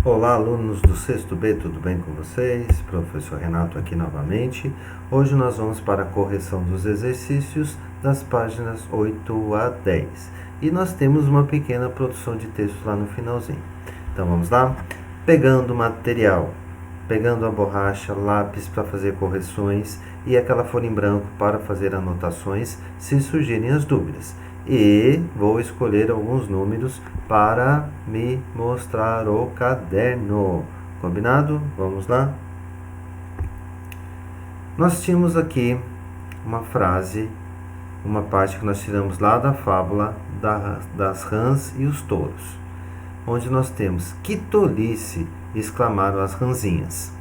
Olá, alunos do sexto B, tudo bem com vocês? Professor Renato aqui novamente. Hoje nós vamos para a correção dos exercícios das páginas 8 a 10. E nós temos uma pequena produção de texto lá no finalzinho. Então vamos lá? Pegando o material, pegando a borracha, lápis para fazer correções e aquela folha em branco para fazer anotações se surgirem as dúvidas. E vou escolher alguns números para me mostrar o caderno. Combinado? Vamos lá? Nós tínhamos aqui uma frase, uma parte que nós tiramos lá da fábula das rãs e os touros, onde nós temos: que tolice! Exclamaram as rãzinhas.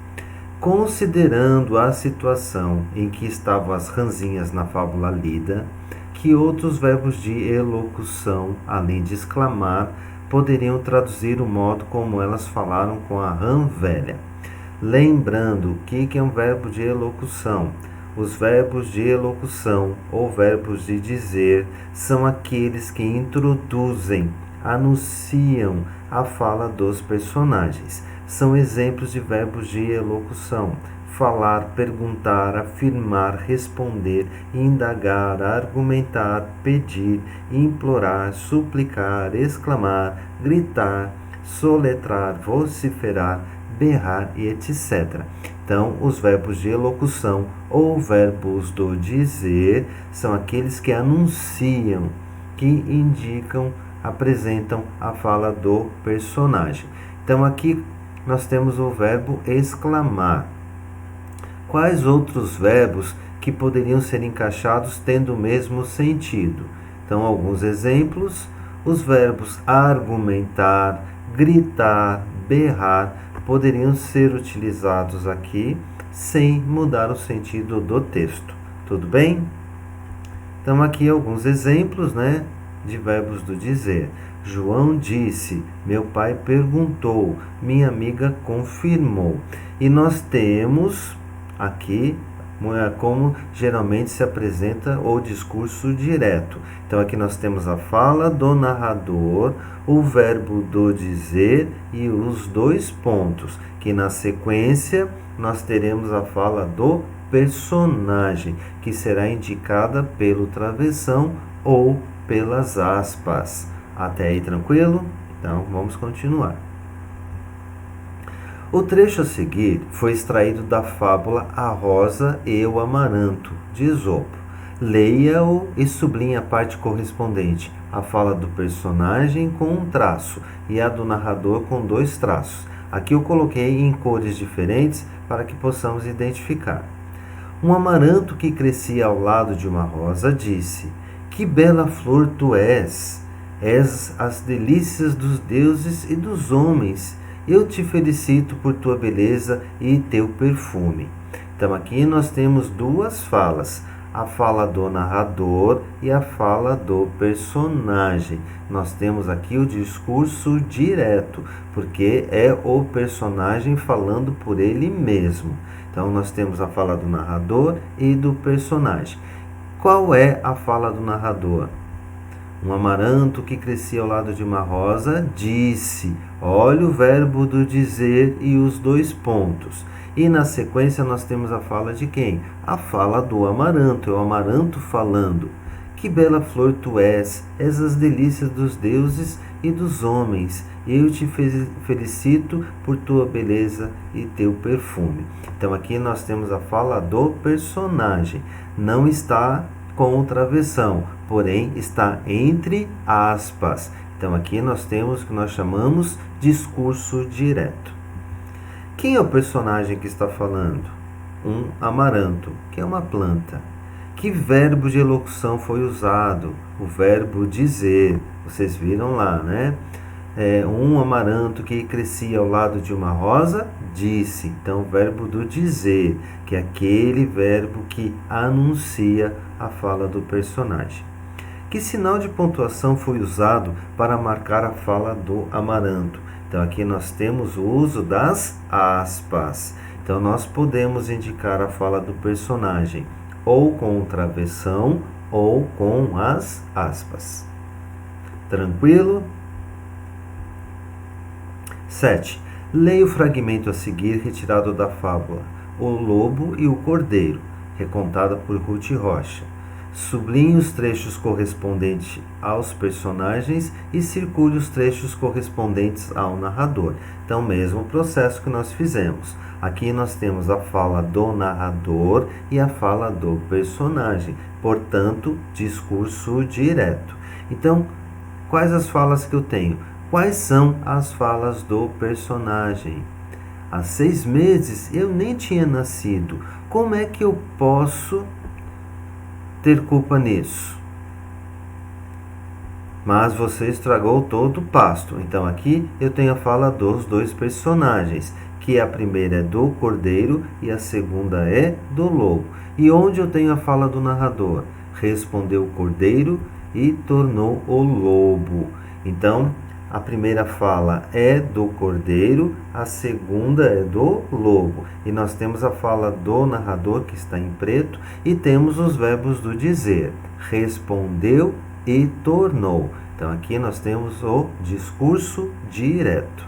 Considerando a situação em que estavam as rãzinhas na fábula lida, que outros verbos de elocução, além de exclamar, poderiam traduzir o modo como elas falaram com a rã velha? Lembrando, o que é um verbo de elocução? Os verbos de elocução, ou verbos de dizer, são aqueles que introduzem, anunciam a fala dos personagens. São exemplos de verbos de elocução: falar, perguntar, afirmar, responder, indagar, argumentar, pedir, implorar, suplicar, exclamar, gritar, soletrar, vociferar, berrar e etc. Então, os verbos de elocução ou verbos do dizer são aqueles que anunciam, que indicam, apresentam a fala do personagem. Então, aqui nós temos o verbo exclamar. Quais outros verbos que poderiam ser encaixados tendo o mesmo sentido? Então, alguns exemplos: os verbos argumentar, gritar, berrar poderiam ser utilizados aqui sem mudar o sentido do texto. Tudo bem? Então, aqui alguns exemplos, de verbos do dizer. João disse, meu pai perguntou, minha amiga confirmou. E nós temos aqui como geralmente se apresenta o discurso direto. Então aqui nós temos a fala do narrador, o verbo do dizer e os dois pontos, que na sequência nós teremos a fala do personagem, que será indicada pelo travessão ou pelas aspas. Até aí tranquilo? Então vamos continuar. O trecho a seguir foi extraído da fábula A Rosa e o Amaranto, de Esopo. Leia-o e sublinhe a parte correspondente, a fala do personagem com um traço e a do narrador com dois traços. Aqui eu coloquei em cores diferentes para que possamos identificar. Um amaranto que crescia ao lado de uma rosa disse: que bela flor tu és! És as delícias dos deuses e dos homens. Eu te felicito por tua beleza e teu perfume. Então aqui nós temos duas falas, a fala do narrador e a fala do personagem. Nós temos aqui o discurso direto, porque é o personagem falando por ele mesmo. Então nós temos a fala do narrador e do personagem. Qual é a fala do narrador? Um amaranto que crescia ao lado de uma rosa disse. Olha o verbo do dizer e os dois pontos. E na sequência nós temos a fala de quem? A fala do amaranto, é o amaranto falando. Que bela flor tu és as delícias dos deuses e dos homens. Eu te felicito por tua beleza e teu perfume. Então aqui nós temos a fala do personagem. Não está com o travessão, porém está entre aspas. Então aqui nós temos o que nós chamamos discurso direto. Quem é o personagem que está falando? Um amaranto, que é uma planta. Que verbo de elocução foi usado? O verbo dizer. Vocês viram lá, um amaranto que crescia ao lado de uma rosa disse. Então, o verbo do dizer, que é aquele verbo que anuncia a fala do personagem. Que sinal de pontuação foi usado para marcar a fala do amaranto? Então, aqui nós temos o uso das aspas. Então, nós podemos indicar a fala do personagem ou com o travessão ou com as aspas. Tranquilo? 7. Leia o fragmento a seguir retirado da fábula O Lobo e o Cordeiro, recontada por Ruth Rocha. Sublinhe os trechos correspondentes aos personagens e circule os trechos correspondentes ao narrador. Então, mesmo processo que nós fizemos. Aqui nós temos a fala do narrador e a fala do personagem. Portanto, discurso direto. Então, quais as falas que eu tenho? Quais são as falas do personagem? Há 6 meses eu nem tinha nascido. Como é que eu posso ter culpa nisso? Mas você estragou todo o pasto. Então aqui eu tenho a fala dos 2 personagens, que a primeira é do cordeiro e a segunda é do lobo. E onde eu tenho a fala do narrador? Respondeu o cordeiro e tornou o lobo. Então, a primeira fala é do cordeiro, a segunda é do lobo. E nós temos a fala do narrador, que está em preto, e temos os verbos do dizer. Respondeu e tornou. Então, aqui nós temos o discurso direto.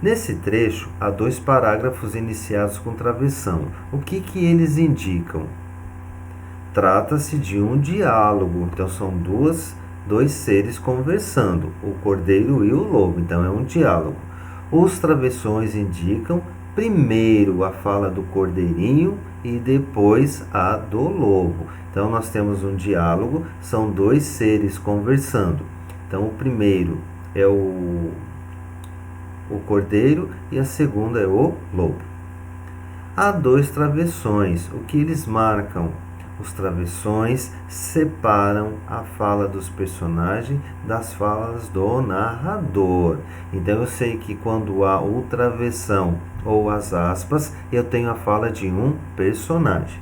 Nesse trecho, há 2 parágrafos iniciados com travessão. O que eles indicam? Trata-se de um diálogo. Então, são dois seres conversando, o cordeiro e o lobo. Então, é um diálogo. Os travessões indicam primeiro a fala do cordeirinho e depois a do lobo. Então, nós temos um diálogo, são 2 seres conversando. Então, o primeiro é o cordeiro e a segunda é o lobo. Há 2 travessões. O que eles marcam? Os travessões separam a fala dos personagens das falas do narrador. Então eu sei que quando há o travessão ou as aspas, eu tenho a fala de um personagem.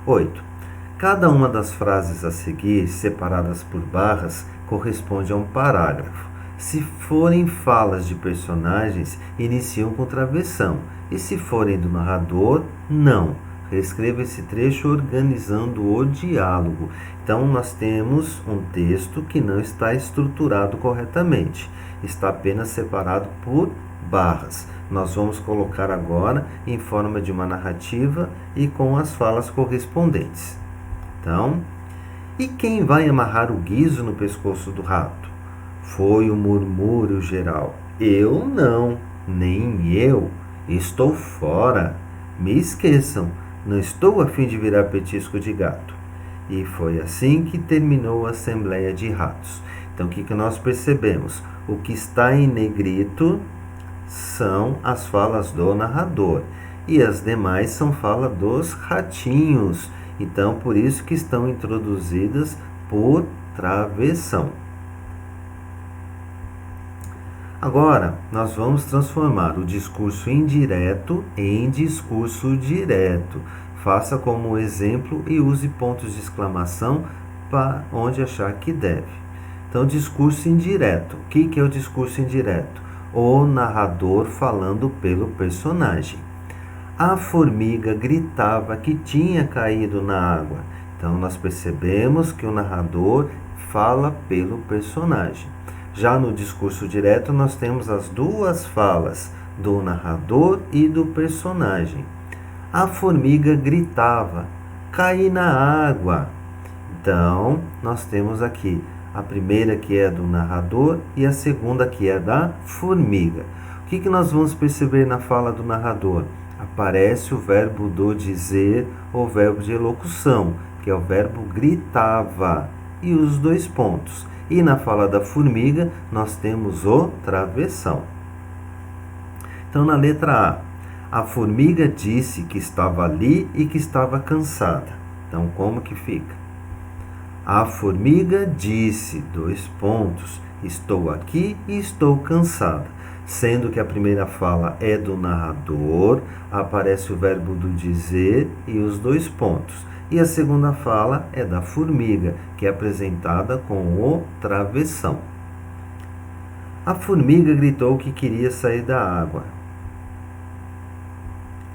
8. Cada uma das frases a seguir, separadas por barras, corresponde a um parágrafo. Se forem falas de personagens, iniciam com travessão. E se forem do narrador, não. Reescreva esse trecho organizando o diálogo. Então, nós temos um texto que não está estruturado corretamente. Está apenas separado por barras. Nós vamos colocar agora em forma de uma narrativa e com as falas correspondentes. Então, e quem vai amarrar o guizo no pescoço do rato? Foi o murmúrio geral. Eu não, nem eu. Estou fora. Me esqueçam. Não estou a fim de virar petisco de gato. E foi assim que terminou a Assembleia de Ratos. Então, o que nós percebemos? O que está em negrito são as falas do narrador. E as demais são falas dos ratinhos. Então, por isso que estão introduzidas por travessão. Agora, nós vamos transformar o discurso indireto em discurso direto. Faça como exemplo e use pontos de exclamação para onde achar que deve. Então, discurso indireto. O que é o discurso indireto? O narrador falando pelo personagem. A formiga gritava que tinha caído na água. Então, nós percebemos que o narrador fala pelo personagem. Já no discurso direto, nós temos as 2 falas, do narrador e do personagem. A formiga gritava, caí na água. Então, nós temos aqui a primeira que é do narrador e a segunda que é da formiga. O que nós vamos perceber na fala do narrador? Aparece o verbo do dizer ou verbo de elocução, que é o verbo gritava, e os 2 pontos. E na fala da formiga, nós temos o travessão. Então, na letra A formiga disse que estava ali e que estava cansada. Então, como que fica? A formiga disse, 2 pontos, estou aqui e estou cansada. Sendo que a primeira fala é do narrador, aparece o verbo do dizer e os 2 pontos. E a segunda fala é da formiga, que é apresentada com o travessão. A formiga gritou que queria sair da água.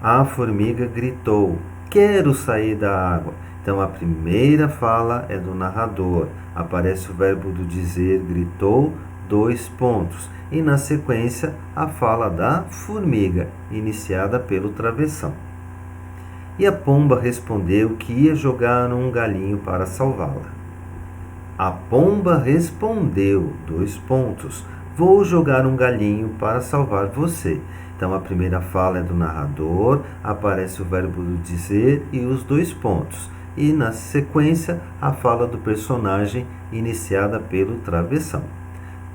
A formiga gritou, quero sair da água. Então, a primeira fala é do narrador. Aparece o verbo do dizer, gritou, dois pontos. E na sequência, a fala da formiga, iniciada pelo travessão. E a pomba respondeu que ia jogar um galinho para salvá-la. A pomba respondeu, dois pontos. Vou jogar um galinho para salvar você. Então a primeira fala é do narrador, aparece o verbo do dizer e os dois pontos. E na sequência, a fala do personagem, iniciada pelo travessão.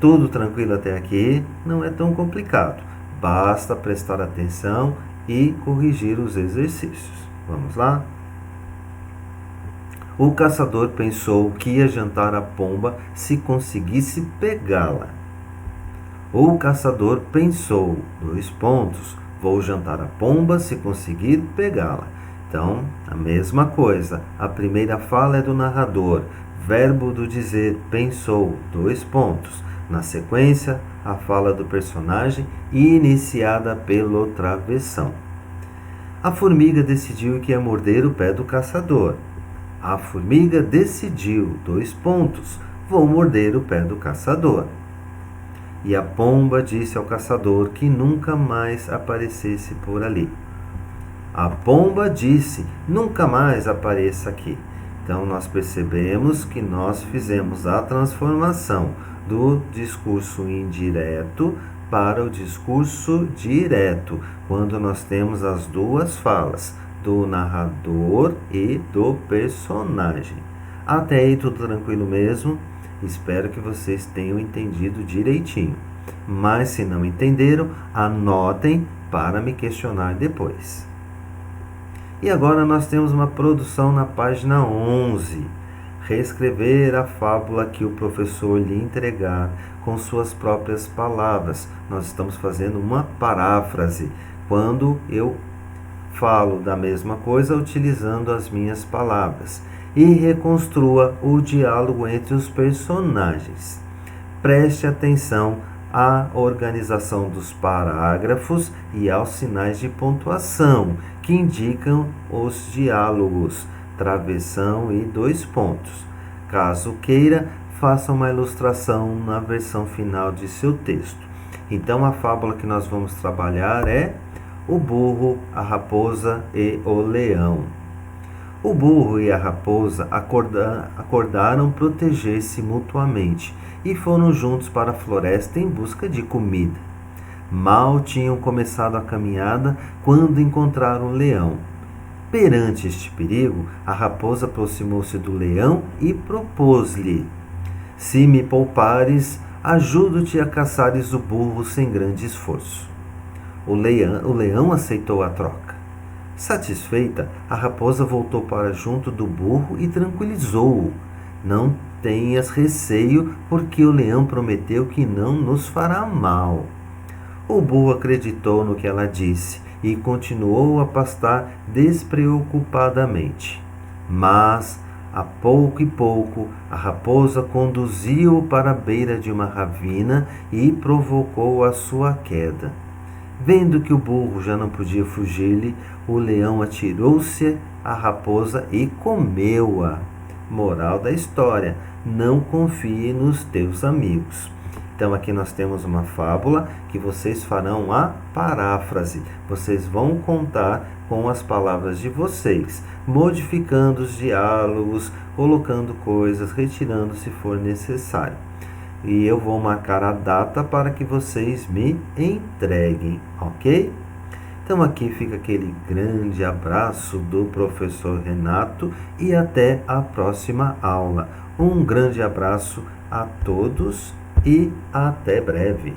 Tudo tranquilo até aqui? Não é tão complicado. Basta prestar atenção e corrigir os exercícios. Vamos lá? O caçador pensou que ia jantar a pomba se conseguisse pegá-la. O caçador pensou, dois pontos, vou jantar a pomba se conseguir pegá-la. Então, a mesma coisa. A primeira fala é do narrador, verbo do dizer pensou, dois pontos. Na sequência, a fala do personagem, iniciada pelo travessão. A formiga decidiu que ia morder o pé do caçador. A formiga decidiu, dois pontos, vou morder o pé do caçador. E a pomba disse ao caçador que nunca mais aparecesse por ali. A pomba disse, nunca mais apareça aqui. Então, nós percebemos que nós fizemos a transformação do discurso indireto para o discurso direto, quando nós temos as duas falas, do narrador e do personagem. Até aí tudo tranquilo mesmo? Espero que vocês tenham entendido direitinho. Mas se não entenderam, anotem para me questionar depois. E agora nós temos uma produção na página 11. Reescrever a fábula que o professor lhe entregar com suas próprias palavras. Nós estamos fazendo uma paráfrase, quando eu falo da mesma coisa utilizando as minhas palavras. E reconstrua o diálogo entre os personagens. Preste atenção à organização dos parágrafos e aos sinais de pontuação que indicam os diálogos, travessão e dois pontos. Caso queira, faça uma ilustração na versão final de seu texto. Então a fábula que nós vamos trabalhar é o burro, a raposa e o leão. O burro e a raposa acordaram proteger-se mutuamente e foram juntos para a floresta em busca de comida. Mal tinham começado a caminhada quando encontraram o leão. Perante este perigo, a raposa aproximou-se do leão e propôs-lhe: se me poupares, ajudo-te a caçares o burro sem grande esforço. O leão aceitou a troca. Satisfeita, a raposa voltou para junto do burro e tranquilizou-o. Não tenhas receio, porque o leão prometeu que não nos fará mal. O burro acreditou no que ela disse e continuou a pastar despreocupadamente. Mas, a pouco e pouco, a raposa conduziu-o para a beira de uma ravina e provocou a sua queda. Vendo que o burro já não podia fugir-lhe, o leão atirou-se à raposa e comeu-a. Moral da história: não confie nos teus amigos. Então aqui nós temos uma fábula que vocês farão a paráfrase. Vocês vão contar com as palavras de vocês, modificando os diálogos, colocando coisas, retirando se for necessário. E eu vou marcar a data para que vocês me entreguem, ok? Então aqui fica aquele grande abraço do professor Renato e até a próxima aula. Um grande abraço a todos e até breve.